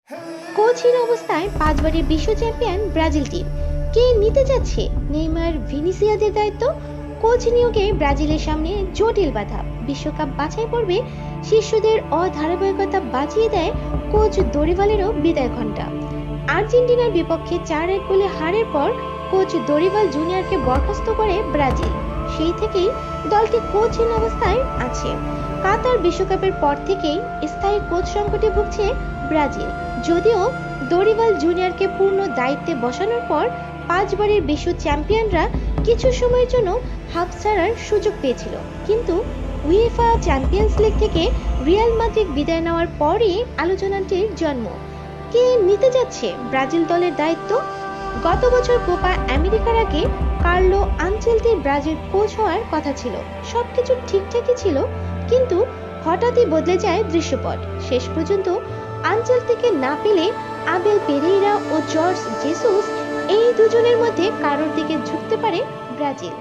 কোচহীন অবস্থায় 5বারের বিশ্ব champion Brazil team কে নিতে যাচ্ছে নেইমার ভিনিসিয়াসের দায়িত্ব। কোচ নিয়োগে ব্রাজিলের সামনে জটিল বাধা। বিশ্বকাপ বাছাই পর্বে শিষ্যদের অধারাবাহিকতা বাঁচিয়ে দেয় কোচ দরিভালেরও বিদায় ঘণ্টা। আর্জেন্টিনার বিপক্ষে 4-1 গোলে হারের পর কোচ দরিভাল জুনিয়রকে বরখাস্ত করে ব্রাজিল। সেই থেকেই দলটি কোচহীন অবস্থায় আছে। কাতার বিশ্বকাপের পর থেকেই স্থায়ী কোচ সংকটে ভুগছে ব্রাজিল। যদিও দরিভাল জুনিয়রকে পূর্ণ দায়িত্বে বসানোর পর 5বারের বিশ্ব চ্যাম্পিয়নরা কিছু সময়ের জন্য হাফ ছাড়ার সুযোগ পেয়েছিল, কিন্তু উয়েফা চ্যাম্পিয়ন্স লিগ থেকে রিয়াল মাদ্রিদ বিদায় নেওয়ার পরই আলোচনাটির জন্ম। কে নিতে যাচ্ছে ব্রাজিল দলের দায়িত্ব? গত বছর কোপা আমেরিকার আগে কার্লো আনচেলত্তির ব্রাজিল কোচ হওয়ার কথা ছিল। সবকিছু ঠিকঠাকই ছিল, কিন্তু হঠাৎই বদলে যায় দৃশ্যপট। শেষ পর্যন্ত আনচেলত্তিকে না পেলে আবেল পেরেইরা ও জর্জ জেসুস, এই দুজনের মধ্যে কারোর দিকে ঝুঁকতে পারে ব্রাজিল।